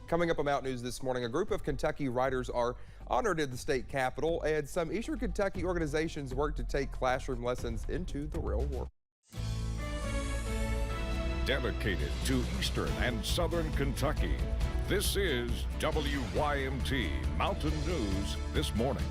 Coming up on Mountain News this morning, a group of Kentucky writers are honored at the state capitol, and some Eastern Kentucky organizations work to take classroom lessons into the real world. Dedicated to Eastern and Southern Kentucky, this is WYMT Mountain News this morning.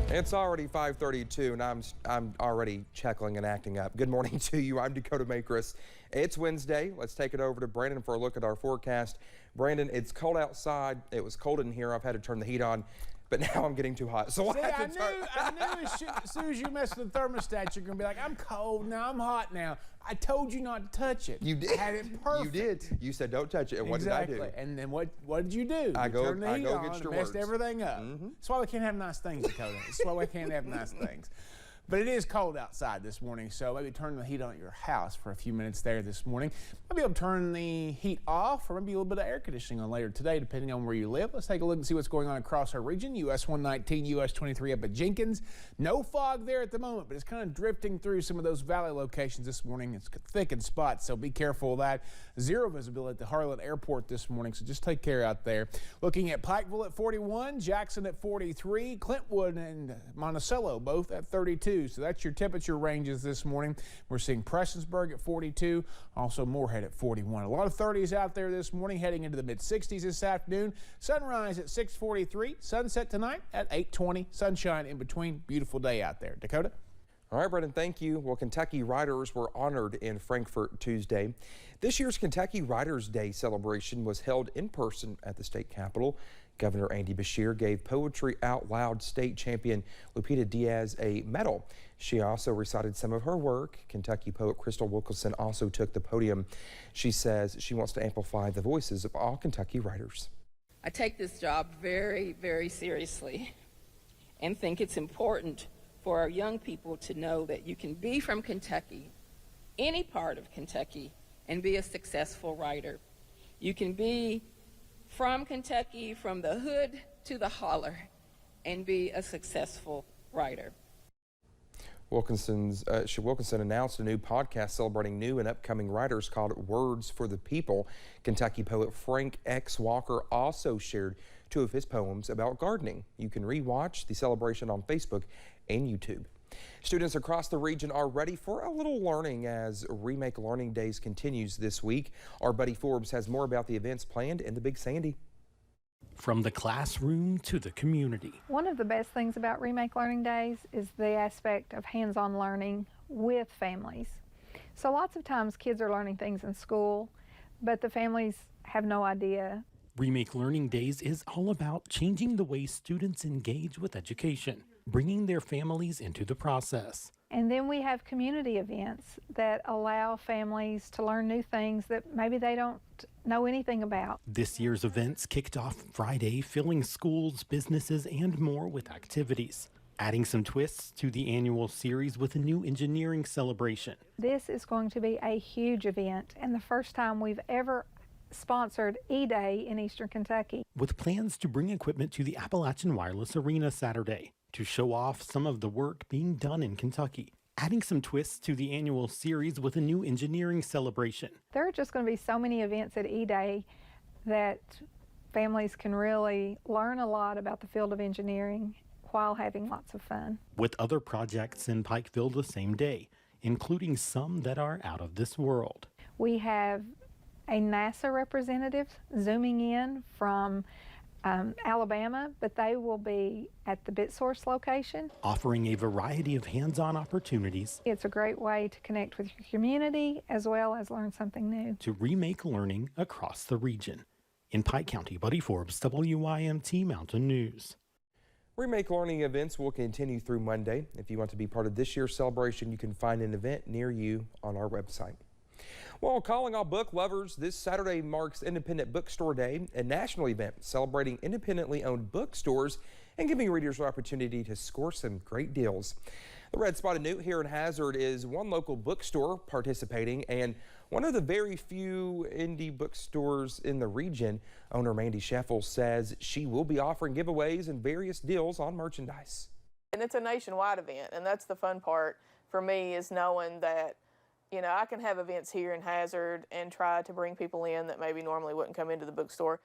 It's already 5:32, and I'm already chuckling and acting up. Good morning to you. I'm Dakota Makris. It's Wednesday. Let's take it over to Brandon for a look at our forecast. Brandon, it's cold outside. It was cold in here. I've had to turn the heat on, but now I'm getting too hot. So See, I knew as soon as you mess with the thermostat, you're going to be like, I'm cold now, I'm hot now. I told you not to touch it. You did. I had it perfect. You did. You said don't touch it, and exactly. What did I do? And then what did you do? I you go turned the heat on against your and messed words. Everything up. That's why we can't have nice things, Dakota. That's why we can't have nice things. But it is cold outside this morning, so maybe turn the heat on at your house for a few minutes there this morning. Maybe able to turn the heat off, or maybe a little bit of air conditioning on later today, depending on where you live. Let's take a look and see what's going on across our region. US 119, US 23 up at Jenkins. No fog there at the moment, but it's kind of drifting through some of those valley locations this morning. It's thick in spots, so be careful of that. Zero visibility at the Harlan Airport this morning, so just take care out there. Looking at Pikeville at 41, Jackson at 43, Clintwood and Monticello both at 32. So that's your temperature ranges this morning. We're seeing Prestonsburg at 42, also Moorhead at 41. A lot of 30s out there this morning, heading into the mid-60s this afternoon. Sunrise at 6:43, sunset tonight at 8:20. Sunshine in between. Beautiful day out there. Dakota? All right, Brendan, thank you. Well, Kentucky writers were honored in Frankfort Tuesday. This year's Kentucky Writers' Day celebration was held in person at the state capitol. Governor Andy Beshear gave Poetry Out Loud state champion Lupita Diaz a medal. She also recited some of her work. Kentucky poet Crystal Wilkinson also took the podium. She says she wants to amplify the voices of all Kentucky writers. I take this job very, very seriously and think it's important for our young people to know that you can be from Kentucky, any part of Kentucky, and be a successful writer. You can be from Kentucky, from the hood to the holler, and be a successful writer. Wilkinson announced a new podcast celebrating new and upcoming writers called Words for the People. Kentucky poet Frank X. Walker also shared two of his poems about gardening. You can rewatch the celebration on Facebook and YouTube. Students across the region are ready for a little learning as Remake Learning Days continues this week. Our buddy Forbes has more about the events planned in the Big Sandy. From the classroom to the community. One of the best things about Remake Learning Days is the aspect of hands-on learning with families. So lots of times kids are learning things in school, but the families have no idea. Remake Learning Days is all about changing the way students engage with education, bringing their families into the process. And then we have community events that allow families to learn new things that maybe they don't know anything about. This year's events kicked off Friday, filling schools, businesses, and more with activities, adding some twists to the annual series with a new engineering celebration. This is going to be a huge event and the first time we've ever sponsored E-Day in Eastern Kentucky. With plans to bring equipment to the Appalachian Wireless Arena Saturday to show off some of the work being done in Kentucky, adding some twists to the annual series with a new engineering celebration. There are just going to be so many events at E-Day that families can really learn a lot about the field of engineering while having lots of fun. With other projects in Pikeville the same day, including some that are out of this world. We have a NASA representative zooming in from Alabama, but they will be at the BitSource location. Offering a variety of hands-on opportunities. It's a great way to connect with your community as well as learn something new. To remake learning across the region. In Pike County, Buddy Forbes, WYMT Mountain News. Remake Learning events will continue through Monday. If you want to be part of this year's celebration, you can find an event near you on our website. Well, calling all book lovers, this Saturday marks Independent Bookstore Day, a national event celebrating independently owned bookstores and giving readers the opportunity to score some great deals. The Red Spotted Newt here in Hazard is one local bookstore participating and one of the very few indie bookstores in the region. Owner Mandy Scheffel says she will be offering giveaways and various deals on merchandise. And it's a nationwide event, and that's the fun part for me, is knowing that You know, I can have events here in Hazard and try to bring people in that maybe normally wouldn't come into the bookstore.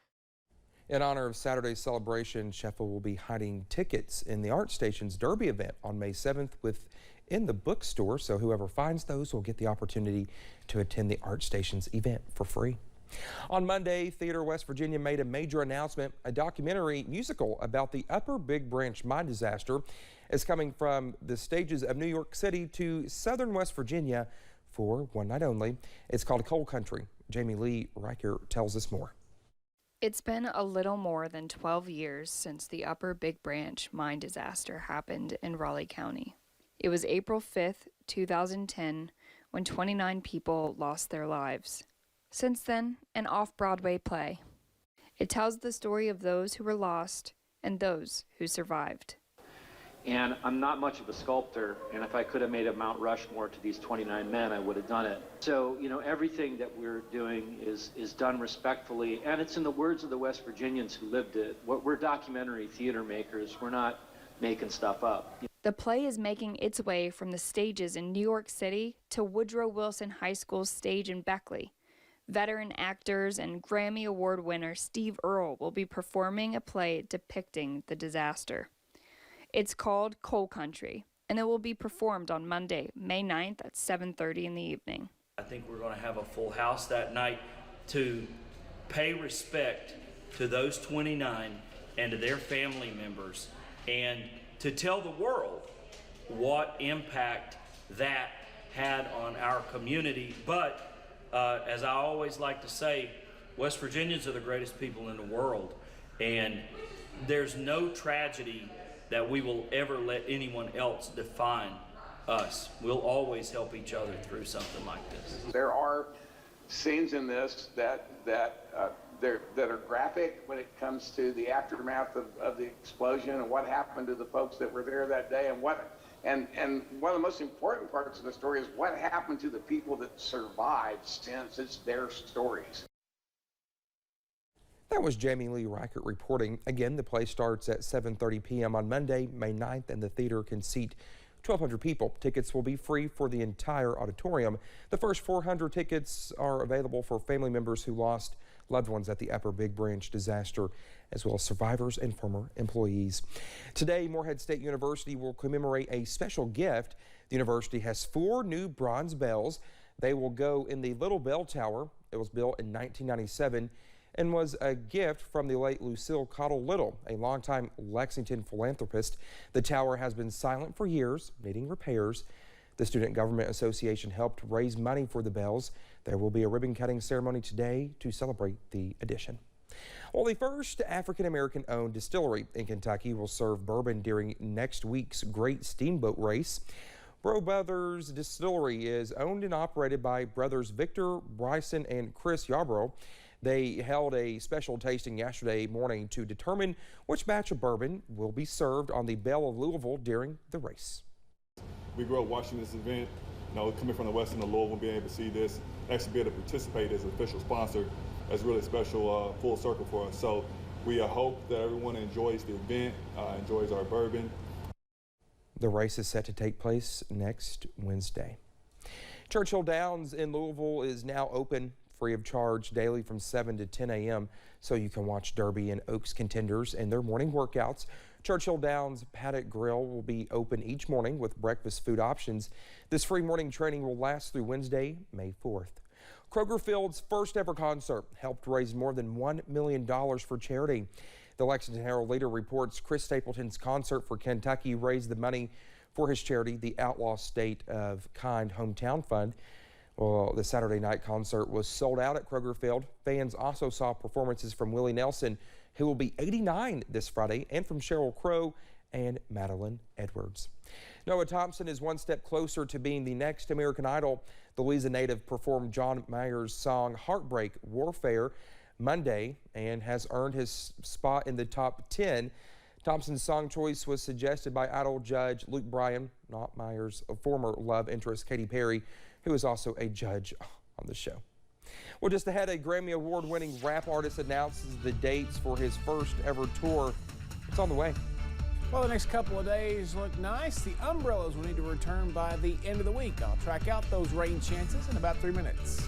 In honor of Saturday's celebration, Sheffield will be hiding tickets in the Art Station's Derby event on May 7th within the bookstore, so whoever finds those will get the opportunity to attend the Art Station's event for free. On Monday, Theater West Virginia made a major announcement. A documentary musical about the Upper Big Branch mine disaster is coming from the stages of New York City to southern West Virginia for one night only. It's called Coal Country. Jamie Lee Riker tells us more. It's been a little more than 12 years since the Upper Big Branch mine disaster happened in Raleigh County. It was April 5th, 2010, when 29 people lost their lives. Since then, an off-Broadway play. It tells the story of those who were lost and those who survived. And I'm not much of a sculptor, and if I could have made a Mount Rushmore to these 29 men, I would have done it. So, you know, everything that we're doing is done respectfully, and it's in the words of the West Virginians who lived it. We're documentary theater makers. We're not making stuff up. The play is making its way from the stages in New York City to Woodrow Wilson High School's stage in Beckley. Veteran actors and Grammy Award winner Steve Earle will be performing a play depicting the disaster. It's called Coal Country, and it will be performed on Monday, May 9th at 7:30 in the evening. I think we're going to have a full house that night to pay respect to those 29 and to their family members, and to tell the world what impact that had on our community. But as I always like to say, West Virginians are the greatest people in the world, and there's no tragedy that we will ever let anyone else define us. We'll always help each other through something like this. There are scenes in this that are graphic when it comes to the aftermath of the explosion and what happened to the folks that were there that day, and one of the most important parts of the story is what happened to the people that survived, since it's their stories. That was Jamie Lee Riker reporting. Again, the play starts at 7:30 p.m. on Monday, May 9th, and the theater can seat 1,200 people. Tickets will be free for the entire auditorium. The first 400 tickets are available for family members who lost loved ones at the Upper Big Branch disaster, as well as survivors and former employees. Today, Morehead State University will commemorate a special gift. The university has 4 new bronze bells. They will go in the Little Bell Tower. It was built in 1997. And was a gift from the late Lucille Cottle Little, a longtime Lexington philanthropist. The tower has been silent for years, needing repairs. The Student Government Association helped raise money for the bells. There will be a ribbon-cutting ceremony today to celebrate the addition. Well, the first African-American owned distillery in Kentucky will serve bourbon during next week's Great Steamboat Race. Bro Brothers Distillery is owned and operated by brothers Victor, Bryson, and Chris Yarbrough. They held a special tasting yesterday morning to determine which batch of bourbon will be served on the Belle of Louisville during the race. We grew up watching this event, coming from the west end of Louisville, being able to see this, actually be able to participate as an official sponsor, that's really a special full circle for us. So we hope that everyone enjoys the event, enjoys our bourbon. The race is set to take place next Wednesday. Churchill Downs in Louisville is now open free of charge daily from 7 to 10 a.m. so you can watch Derby and Oaks contenders in their morning workouts. Churchill Downs Paddock Grill will be open each morning with breakfast food options. This free morning training will last through Wednesday, May 4th. Kroger Field's first ever concert helped raise more than $1 million for charity. The Lexington Herald-Leader reports Chris Stapleton's concert for Kentucky raised the money for his charity, the Outlaw State of Kind Hometown Fund. Well, the Saturday night concert was sold out at Kroger Field. Fans also saw performances from Willie Nelson, who will be 89 this Friday, and from Sheryl Crow and Madeline Edwards. Noah Thompson is one step closer to being the next American Idol. The Louisa native performed John Mayer's song Heartbreak Warfare Monday and has earned his spot in the top 10. Thompson's song choice was suggested by Idol judge Luke Bryan, not Mayer's former love interest Katy Perry, who is also a judge on the show. Well, just ahead, a Grammy Award-winning rap artist announces the dates for his first ever tour. It's on the way. Well, the next couple of days look nice. The umbrellas will need to return by the end of the week. I'll track out those rain chances in about 3 minutes.